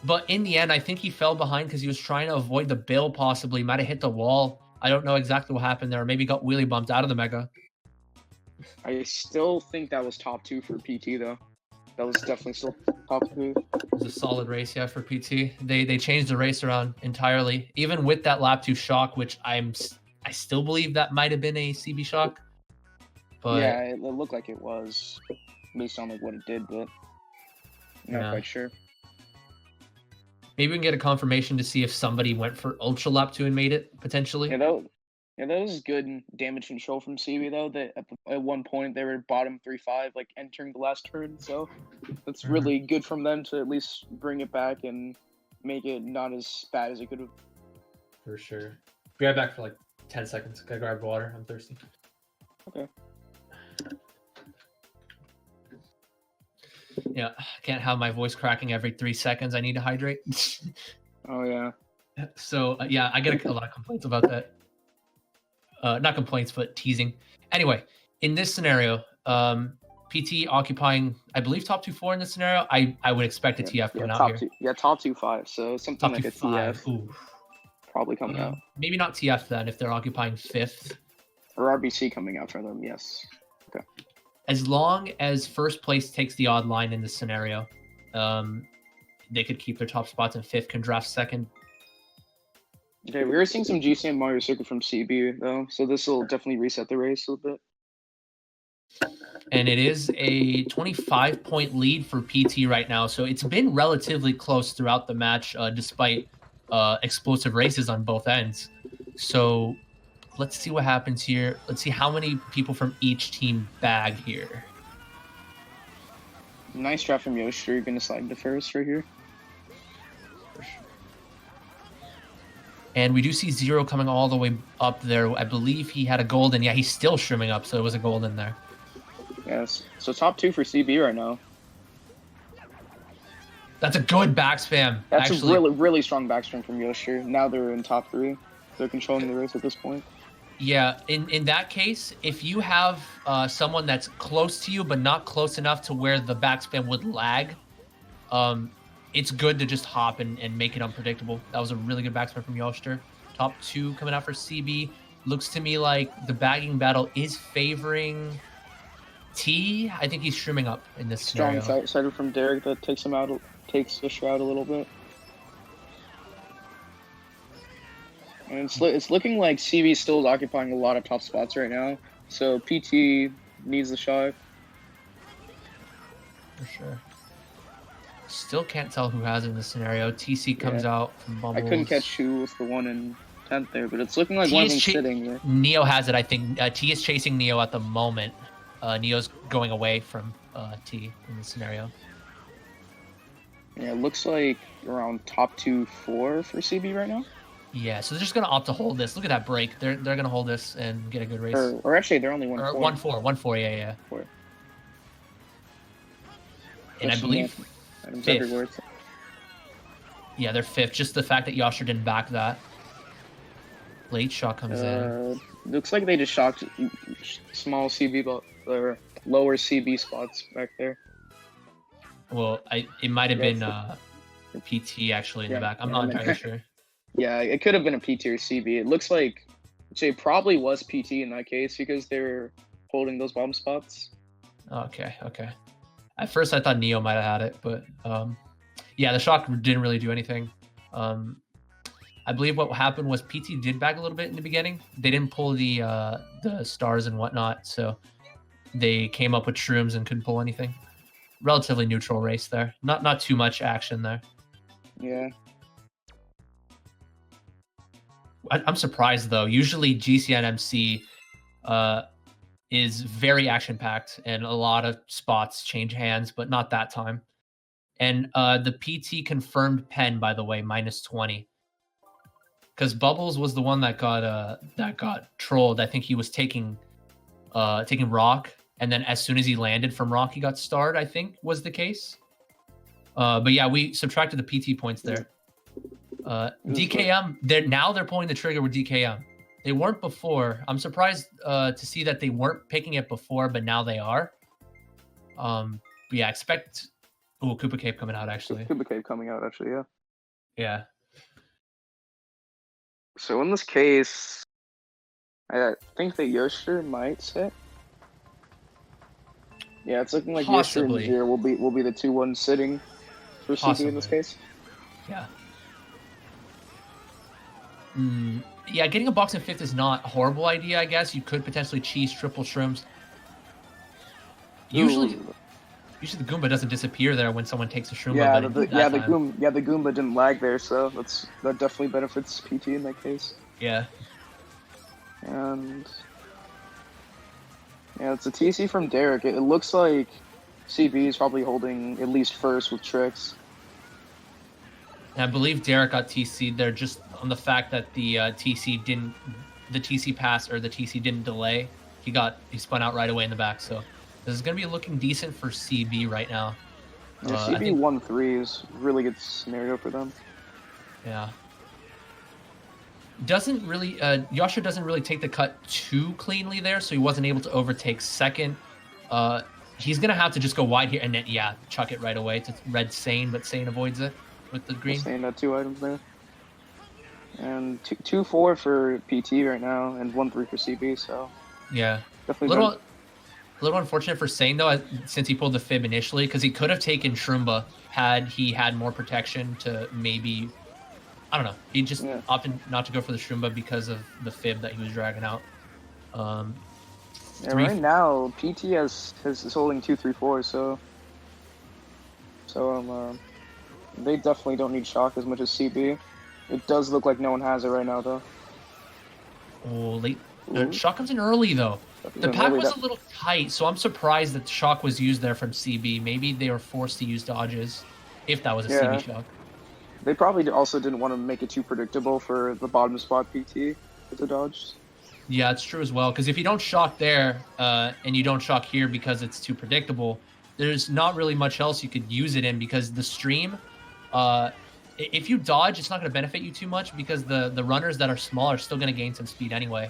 S3: but in the end, I think he fell behind because he was trying to avoid the bill. Possibly might have hit the wall. I don't know exactly what happened there. Maybe got wheelie bumped out of the mega.
S2: I still think that was top 2 for PT though. That was definitely still top 2.
S3: It was a solid race, yeah, for PT. They changed the race around entirely, even with that lap 2 shock, which I still believe that might have been a CB shock. But
S2: yeah, it looked like it was based on like what it did, but I'm not quite sure.
S3: Maybe we can get a confirmation to see if somebody went for Ultra lap 2 and made it potentially.
S2: Yeah, that was good damage control from CB though. That at one point they were bottom 3-5, like entering the last turn. So that's really good from them to at least bring it back and make it not as bad as it could have.
S3: For sure. Be right back for like 10 seconds. Gotta grab water. I'm thirsty.
S2: Okay.
S3: Yeah, I can't have my voice cracking every 3 seconds. I need to hydrate.
S2: Oh yeah.
S3: So yeah, I get a lot of complaints about that. Not complaints, but teasing. Anyway, in this scenario, PT occupying, I believe, top 2-4 in this scenario. I would expect a TF coming out here.
S2: Top 2-5. So something
S3: top
S2: like a TF.
S3: Ooh.
S2: Probably coming out.
S3: Maybe not TF then if they're occupying 5th.
S2: Or RBC coming out for them, yes. Okay.
S3: As long as first place takes the odd line in this scenario, they could keep their top spots, and 5th can draft 2nd.
S2: Okay, we were seeing some GCM Mario Circuit from CB though, so this will definitely reset the race a little bit.
S3: And it is a 25-point lead for PT right now, so it's been relatively close throughout the match, despite explosive races on both ends. So let's see what happens here. Let's see how many people from each team bag here.
S2: Nice draft from Yoshi. You're going to slide to first right here.
S3: And we do see 0 coming all the way up there. I believe he had a golden. Yeah, he's still shrimming up, so it was a golden there.
S2: Yes. So top 2 for CB right now.
S3: That's a good back spam.
S2: That's a really strong backspin from Yoshi. Now they're in top 3. They're controlling the race at this point.
S3: Yeah, in that case, if you have someone that's close to you but not close enough to where the backspam would lag, it's good to just hop and make it unpredictable. That was a really good backspin from Yoster. Top 2 coming out for CB. Looks to me like the bagging battle is favoring T. I think he's shrooming up in this
S2: strong
S3: scenario.
S2: Sider from Derek that takes the shroud a little bit. And it's looking like CB still is occupying a lot of top spots right now. So PT needs the shot.
S3: For sure. Still can't tell who has it in this scenario. TC comes out from Bumbles.
S2: I couldn't catch who with the 1 in 10th there, but it's looking like one of them sitting there.
S3: Neo has it, I think. T is chasing Neo at the moment. Neo's going away from T in this scenario.
S2: Yeah, it looks like around top 2-4 for CB right now.
S3: Yeah, so they're just gonna opt to hold this. Look at that break. They're gonna hold this and get a good race.
S2: Or actually, they're only 1-4.
S3: 1-4, yeah.
S2: 4.
S3: And I believe fifth. Yeah, they're 5th. Just the fact that Yasher didn't back that. Late shot comes in.
S2: Looks like they just shocked small CB or lower CB spots back there.
S3: Well, it might have been PT actually in the back. I'm not entirely sure.
S2: Yeah, it could have been a PT or CB. It looks like it probably was PT in that case because they're holding those bomb spots.
S3: Okay. At first, I thought Neo might have had it, but yeah, the shock didn't really do anything. I believe what happened was PT did back a little bit in the beginning. They didn't pull the stars and whatnot, so they came up with shrooms and couldn't pull anything. Relatively neutral race there. Not too much action there.
S2: Yeah.
S3: I'm surprised though. Usually GCNMC is very action packed and a lot of spots change hands, but not that time. And the PT confirmed pen, by the way, -20. Because Bubbles was the one that got trolled. I think he was taking rock, and then as soon as he landed from rock, he got starred. I think was the case. But yeah, we subtracted the PT points there. DKM, they're pulling the trigger with DKM. They weren't before. I'm surprised to see that they weren't picking it before, but now they are. But yeah, expect Koopa Cape coming out actually.
S2: Koopa Cape coming out actually, yeah.
S3: Yeah.
S2: So in this case, I think that Yoster might sit. Yeah, it's looking like Yoster and Zero will be the 2-1 sitting for CB in this case.
S3: Yeah. Yeah, getting a box in 5th is not a horrible idea, I guess. You could potentially cheese triple shrooms. Usually the Goomba doesn't disappear there when someone takes a shroom.
S2: Yeah, the Goomba didn't lag there, so that definitely benefits PT in that case.
S3: Yeah.
S2: And yeah, it's a TC from Derek. It looks like CB is probably holding at least first with tricks.
S3: And I believe Derek got TC'd there just on the fact that the TC pass or the TC didn't delay. He spun out right away in the back, so this is going to be looking decent for CB right now.
S2: Yeah, CB 1-3 is a really good scenario for them.
S3: Yeah. Yasha doesn't really take the cut too cleanly there, so he wasn't able to overtake second. He's going to have to just go wide here and then, chuck it right away to red Sane, but Sane avoids it with the green.
S2: Sane had 2 items there. And 2-4 for PT right now, and 1-3 for CB, so...
S3: Yeah.
S2: Definitely
S3: A little unfortunate for Sane, though, since he pulled the fib initially, because he could have taken Shroomba had he had more protection to maybe... I don't know. He just opted not to go for the Shroomba because of the fib that he was dragging out.
S2: Right now, PT is holding 2-3-4, so they definitely don't need shock as much as CB. It does look like no one has it right now, though.
S3: Oh, late. Shock comes in early, though. The pack was a little tight, so I'm surprised that shock was used there from CB. Maybe they were forced to use dodges, if that was a CB shock.
S2: They probably also didn't want to make it too predictable for the bottom spot PT with the dodge.
S3: Yeah, it's true as well, because if you don't shock there, and you don't shock here because it's too predictable, there's not really much else you could use it in, because the stream, if you dodge, it's not going to benefit you too much, because the runners that are small are still going to gain some speed anyway.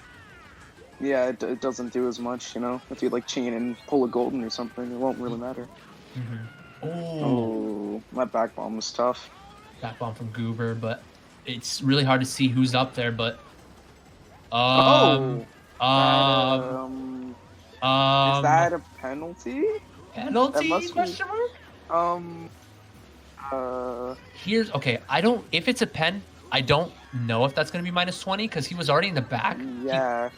S2: Yeah, it doesn't do as much, you know? If you, like, chain and pull a golden or something, it won't really matter.
S3: Mm-hmm.
S2: Oh, my back bomb was tough.
S3: Back bomb from Goober, but it's really hard to see who's up there. But
S2: is that a penalty?
S3: Penalty?
S2: That
S3: Question mark? Here's okay. If it's a pen, I don't know if that's going to be minus 20 because he was already in the back.
S2: Yeah.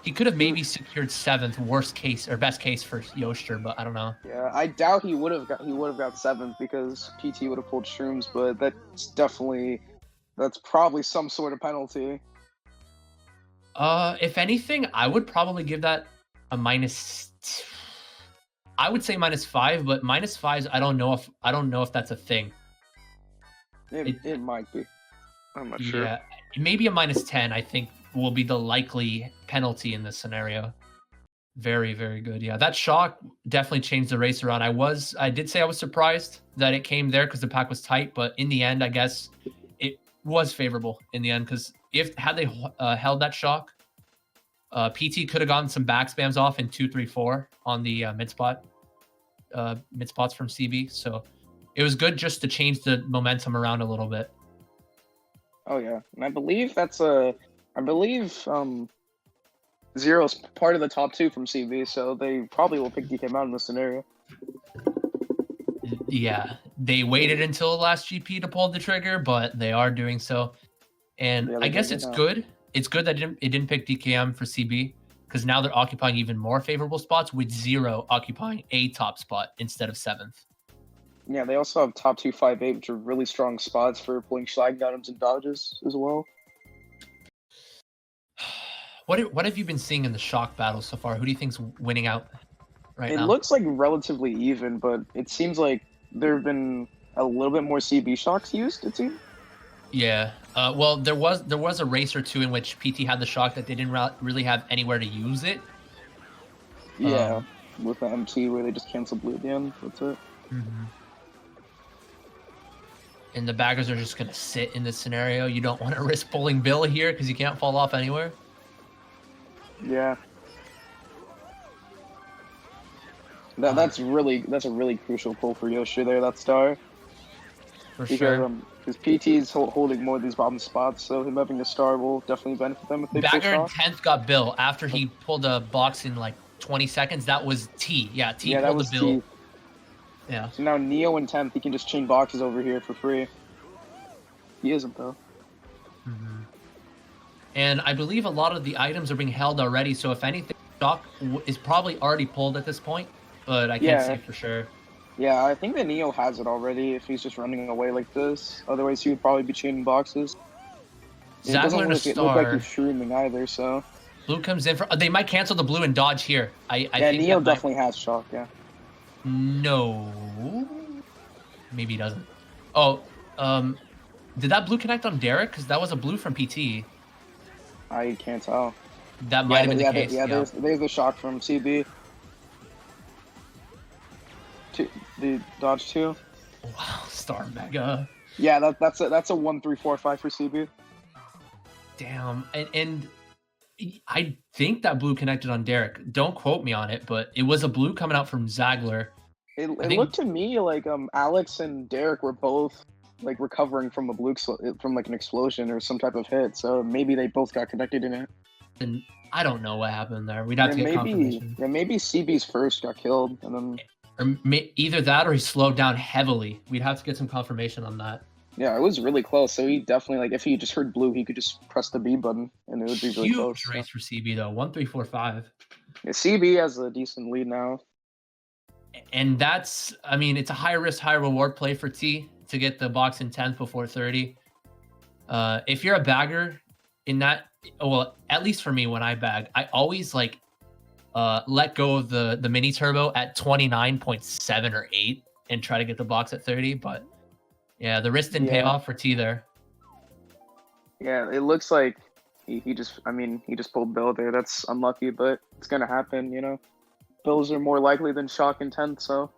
S3: He could have maybe secured 7th, worst case or best case for Yoster, but I don't know.
S2: Yeah, I doubt he would have got 7th because PT would have pulled shrooms, but that's probably some sort of penalty.
S3: If anything, I would probably give that a minus. I would say -5, but -5s, I don't know if that's a thing.
S2: It might be. I'm not sure.
S3: Yeah, maybe a -10. I think will be the likely penalty in this scenario. Very, very good. Yeah, that shock definitely changed the race around. I did say I was surprised that it came there because the pack was tight, but in the end, I guess it was favorable in the end because had they held that shock, PT could have gotten some back spams off in 2, 3, 4 on the mid spots from CB. So it was good just to change the momentum around a little bit.
S2: Oh yeah, and I believe Zero's part of the top 2 from CB, so they probably will pick DKM out in this scenario.
S3: Yeah, they waited until the last GP to pull the trigger, but they are doing so. And yeah, I guess it's good. It's good that it didn't pick DKM for CB because now they're occupying even more favorable spots with Zero occupying a top spot instead of 7th.
S2: Yeah, they also have top 2, 5, 8, which are really strong spots for pulling slag items and dodges as well.
S3: What have you been seeing in the shock battle so far? Who do you think's winning out right now?
S2: It looks like relatively even, but it seems like there have been a little bit more CB shocks used, it seems.
S3: Yeah. Well, there was a race or two in which PT had the shock that they didn't really have anywhere to use it.
S2: Yeah, with the MT where they just cancel blue at the end. That's it.
S3: Mm-hmm. And the baggers are just going to sit in this scenario. You don't want to risk pulling Bill here because you can't fall off anywhere.
S2: Yeah. That's a really crucial pull for Yoshi there, that star.
S3: For sure.
S2: Because PT is holding more of these bottom spots, so him having a star will definitely benefit them if they
S3: Bagger
S2: pull
S3: in 10th got Bill after he pulled a box in like 20 seconds. That was T. Yeah, T pulled the Bill. T. Yeah.
S2: So now Neo in 10th, he can just chain boxes over here for free. He isn't though.
S3: Mm-hmm. And I believe a lot of the items are being held already, so if anything, Shock is probably already pulled at this point, but I can't say for sure.
S2: Yeah, I think that Neo has it already if he's just running away like this. Otherwise, he would probably be chaining boxes. It doesn't look like he's shrooming either, so...
S3: Blue comes in for... They might cancel the blue and dodge here. I think
S2: Neo definitely has shock, yeah.
S3: No. Maybe he doesn't. Oh, did that blue connect on Derek? Because that was a blue from PT.
S2: I can't tell.
S3: That might have been the case.
S2: There's the shock from CB. The dodge 2.
S3: Wow, Star Mega.
S2: Yeah, that's a 1, 3, 4, 5 for CB.
S3: Damn, and I think that blue connected on Derek. Don't quote me on it, but it was a blue coming out from Zagler.
S2: It looked to me like Alex and Derek were both like recovering from a blue from like an explosion or some type of hit, so maybe they both got connected in it.
S3: And I don't know what happened there. We'd have to get confirmation.
S2: Yeah, maybe CB's first got killed, and then
S3: either that or he slowed down heavily. We'd have to get some confirmation on that.
S2: Yeah, it was really close. So he definitely, like, if he just heard blue, he could just press the B button, and it would be really close.
S3: Huge race for CB though, 1, 3, 4, 5.
S2: Yeah, CB has a decent lead now.
S3: And that's, I mean, it's a high risk, high reward play for T to get the box in 10th before 30. If you're a bagger in that, well, at least for me when I bag, I always like let go of the mini turbo at 29.7 or 8 and try to get the box at 30. But yeah, the risk didn't pay off for T there.
S2: Yeah, it looks like he just pulled Bill there. That's unlucky, but it's gonna happen, you know. Bills are more likely than shock in 10th, so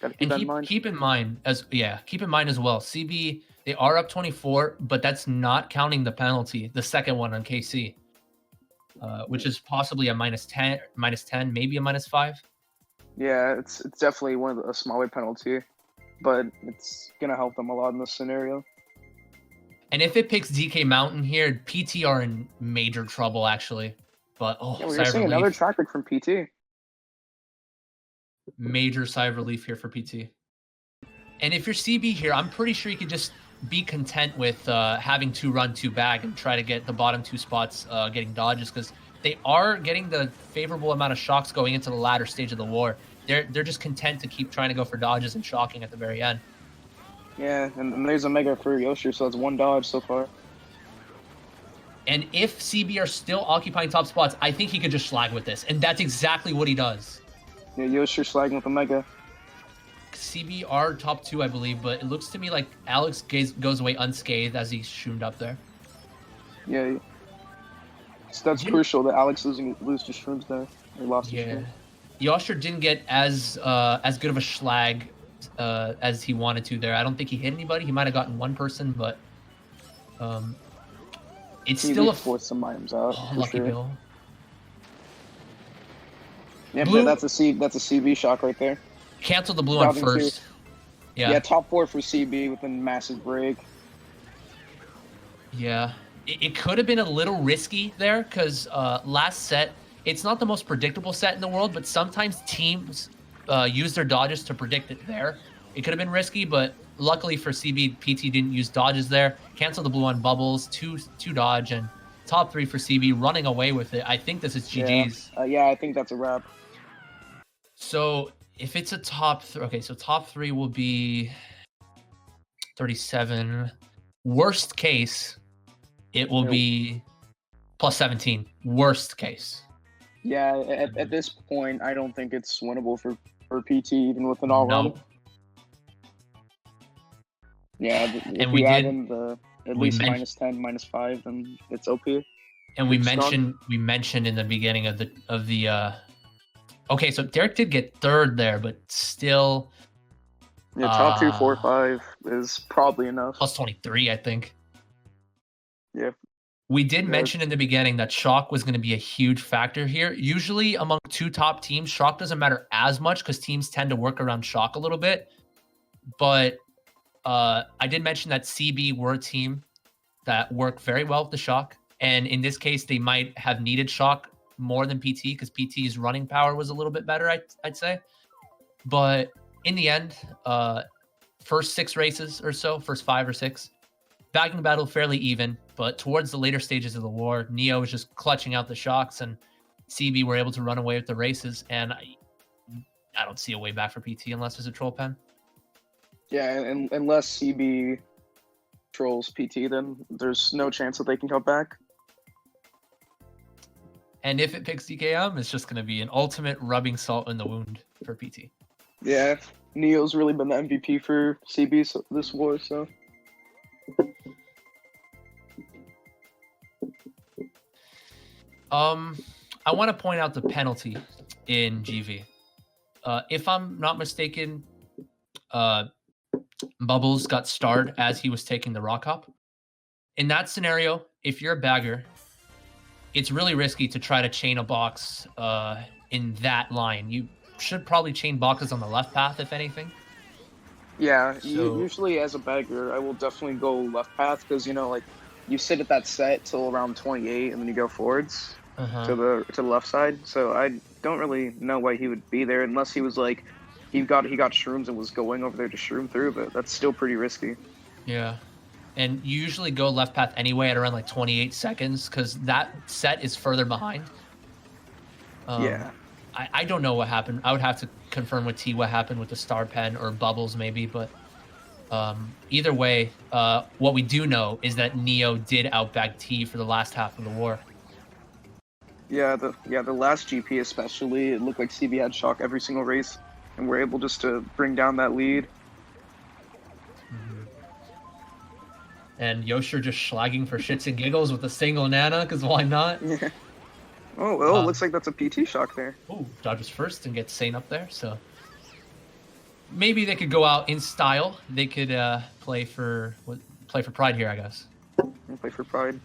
S2: gotta keep that in mind.
S3: Keep in mind as well. CB, they are up 24, but that's not counting the penalty, the second one on KC, which is possibly a -10, maybe a -5.
S2: Yeah, it's definitely one of a smaller penalty, but it's gonna help them a lot in this scenario.
S3: And if it picks DK Mountain here, PT are in major trouble actually. But
S2: yeah, we're seeing another track pick from PT.
S3: Major sigh of relief here for PT. And if you're CB here, I'm pretty sure you could just be content with having 2 run 2 bag and try to get the bottom 2 spots getting dodges, because they are getting the favorable amount of shocks going into the latter stage of the war. They're just content to keep trying to go for dodges and shocking at the very end.
S2: Yeah, and there's a mega for Yosher, so that's 1 dodge so far.
S3: And if CB are still occupying top spots, I think he could just schlag with this, and that's exactly what he does.
S2: Yeah, Yosher slagging with a mega.
S3: CB are top 2, I believe, but it looks to me like Alex goes away unscathed as he's shoomed up there.
S2: Yeah, so that's crucial that Alex lose to shrooms there. He lost to shrooms.
S3: Yosher didn't get as good of a schlag as he wanted to there. I don't think he hit anybody. He might have gotten 1 person, but it's still a
S2: force some items out.
S3: Lucky Bill.
S2: Yeah, but that's a CB shock right there.
S3: Cancel the blue on first.
S2: Yeah, top 4 for CB with a massive break.
S3: Yeah, it could have been a little risky there because last set, it's not the most predictable set in the world, but sometimes teams use their dodges to predict it there. It could have been risky, but luckily for CB, PT didn't use dodges there. Cancel the blue on bubbles, two dodge, and top 3 for CB running away with it. I think this is GG's.
S2: Yeah, I think that's a wrap.
S3: So if it's a top 3, okay, so top 3 will be 37. Worst case, it will be plus 17. Worst case.
S2: Yeah, at this point, I don't think it's winnable for PT, even with an all run. Yeah, if we add in the at least minus 10, minus 5, then it's OP.
S3: And we mentioned in the beginning of the okay, so Derek did get 3rd there, but still
S2: yeah, top 2, 4, 5 is probably enough.
S3: Plus 23, I think.
S2: Yeah.
S3: We did mention in the beginning that shock was going to be a huge factor here. Usually among 2 top teams, shock doesn't matter as much because teams tend to work around shock a little bit. But I did mention that CB were a team that worked very well with the shock. And in this case, they might have needed shock more than PT because PT's running power was a little bit better, I'd say. But in the end, first 6 races or so, first 5 or 6, bagging battle fairly even. But towards the later stages of the war, Neo was just clutching out the shocks, and CB were able to run away with the races. And I don't see a way back for PT unless there's a troll pen.
S2: Yeah, and unless CB trolls PT, then there's no chance that they can come back.
S3: And if it picks DKM, it's just going to be an ultimate rubbing salt in the wound for PT.
S2: Yeah, Neo's really been the MVP for CB this war, so.
S3: I want to point out the penalty in GV. If I'm not mistaken, Bubbles got starred as he was taking the rock hop. In that scenario, if you're a bagger, it's really risky to try to chain a box in that line. You should probably chain boxes on the left path, if anything.
S2: Yeah, usually as a bagger, I will definitely go left path because, you know, like, you sit at that set till around 28 and then you go forwards to the left side. So I don't really know why he would be there unless he was like, he got shrooms and was going over there to shroom through, but that's still pretty risky.
S3: Yeah. And you usually go left path anyway at around like 28 seconds because that set is further behind.
S2: Yeah.
S3: I don't know what happened. I would have to confirm with T what happened with the star pen or bubbles maybe, but either way, what we do know is that Neo did outbag T for the last half of the war.
S2: Yeah, the last GP especially, it looked like CB had shock every single race, and we're able just to bring down that lead.
S3: And Yosher just schlagging for shits and giggles with a single Nana, because why not?
S2: Yeah. Oh, well, looks like that's a PT shock there.
S3: Oh, dodges first and gets Sane up there, so maybe they could go out in style. They could play for pride here, I guess.
S2: Play for pride.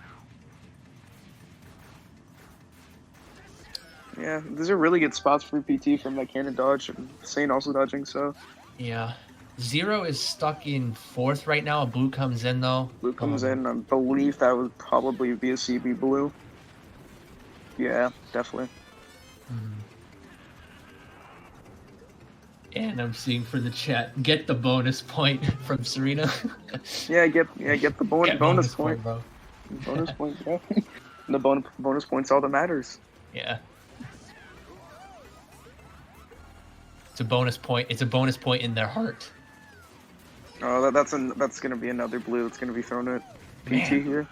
S2: Yeah, these are really good spots for PT from like Cannon dodge and Sane also dodging. So
S3: yeah, Zero is stuck in 4th right now. A blue comes in though.
S2: blue comes in. I believe that would probably be a CB blue. Yeah, definitely.
S3: And I'm seeing for the chat, get the bonus point from Serena.
S2: Get the bonus point,
S3: bro.
S2: Bonus point, bro. The bonus point's all that matters.
S3: Yeah. It's a bonus point. It's a bonus point in their heart.
S2: Oh, that's gonna be another blue that's gonna be thrown at PT here.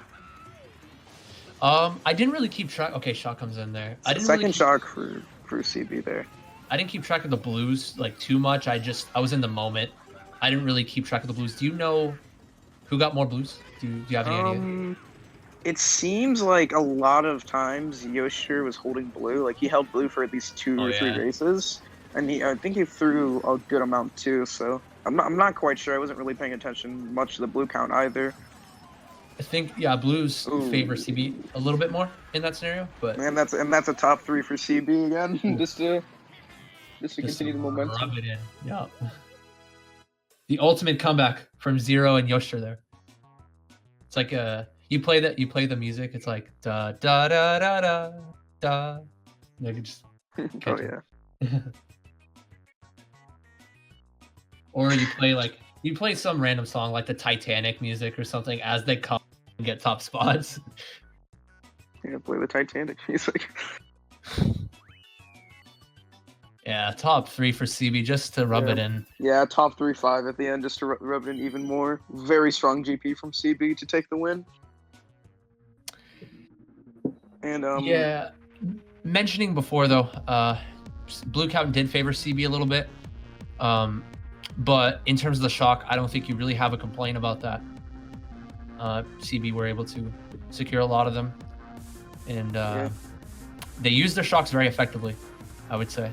S3: I didn't really keep track. Okay, shot comes in there. I didn't
S2: Second shock for CB there.
S3: I didn't keep track of the blues like too much. I was in the moment. I didn't really keep track of the blues. Do you know who got more blues? Do you have any idea?
S2: It seems like a lot of times Yoshir was holding blue. Like he held blue for at least 2 or 3 races, and I think he threw a good amount too. So I'm not quite sure. I wasn't really paying attention much to the blue count either.
S3: I think blues favor CB a little bit more in that scenario, but
S2: and that's a top 3 for CB again, just to continue the momentum.
S3: Rub it in. Yeah. The ultimate comeback from Zero and Yoshir there. It's like you play the music. It's like da da da da da da. You can just
S2: oh yeah.
S3: Or you play some random song like the Titanic music or something as they come and get top spots.
S2: Yeah, play the Titanic music.
S3: Yeah, top 3 for CB just to rub it in.
S2: Yeah, top 3-5 at the end just to rub it in even more. Very strong GP from CB to take the win. And
S3: yeah, mentioning before though, blue count did favor CB a little bit. But in terms of the shock, I don't think you really have a complaint about that. CB were able to secure a lot of them, and they used their shocks very effectively, I would say.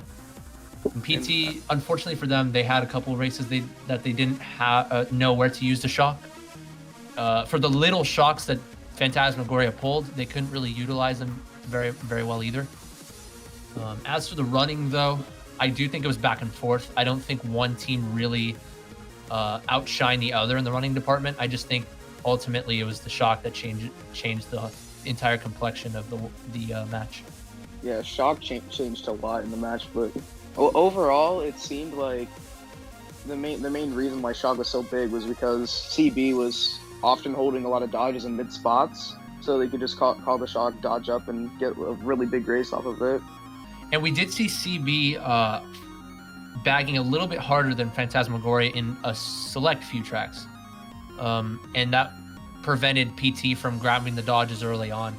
S3: And PT, unfortunately for them, they had a couple of races that they didn't know where to use the shock. For the little shocks that Phantasmagoria pulled, they couldn't really utilize them very, very well either. As for the running, though, I do think it was back and forth. I don't think one team really outshined the other in the running department. I just think ultimately it was the shock that changed the entire complexion of the match.
S2: Yeah, shock changed a lot in the match, but overall it seemed like the main reason why shock was so big was because CB was often holding a lot of dodges in mid spots, so they could just call the shock, dodge up, and get a really big race off of it.
S3: And we did see CB bagging a little bit harder than Phantasmagoria in a select few tracks. And that prevented PT from grabbing the dodges early on.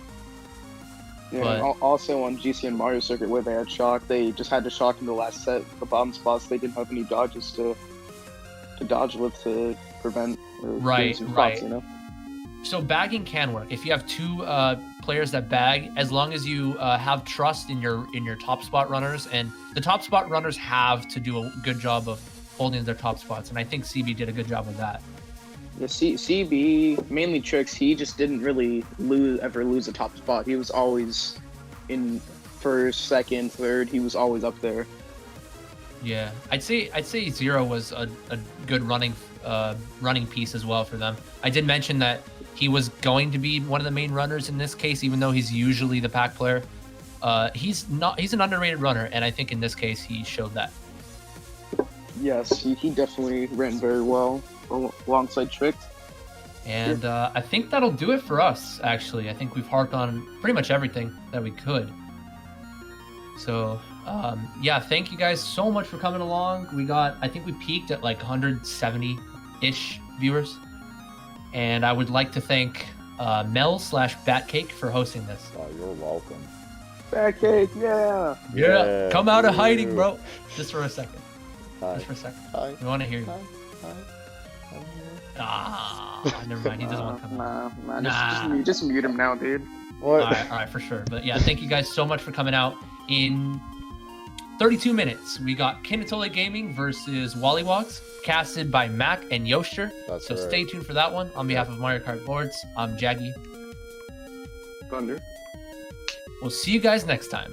S2: Yeah, but also on GC and Mario Circuit where they had shock, they just had to shock in the last set. The bottom spots, they didn't have any dodges to dodge with to prevent spots, you know?
S3: So bagging can work. If you have 2 players that bag, as long as you have trust in your top spot runners, and the top spot runners have to do a good job of holding their top spots, and I think CB did a good job of that.
S2: Yeah, CB, mainly Tricks, he just didn't really ever lose a top spot. He was always in first, second, third. He was always up there.
S3: Yeah, I'd say Zero was a good running piece as well for them. I did mention that he was going to be one of the main runners in this case, even though he's usually the pack player. He's an underrated runner, and I think in this case he showed that.
S2: Yes, he definitely ran very well alongside Tricks.
S3: And I think that'll do it for us, actually. I think we've harped on pretty much everything that we could. So, yeah, thank you guys so much for coming along. I think we peaked at like 170-ish viewers. And I would like to thank Mel/Batcake for hosting this.
S4: Oh, you're welcome.
S2: Batcake, yeah.
S3: Yeah, come out of hiding, bro. Just for a second.
S4: Hi.
S3: Just for a second.
S4: Hi.
S3: We want to hear you.
S4: Hi.
S3: Never mind. He doesn't want to come
S2: out. Just mute him now, dude.
S4: What?
S3: All right, for sure. But yeah, thank you guys so much for coming out. In 32 minutes, we got Kinatole Gaming versus Wallywogs, casted by Mac and Yoshir. So stay tuned for that one. On behalf of Mario Kart Boards, I'm Jaggy.
S2: Thunder.
S3: We'll see you guys next time.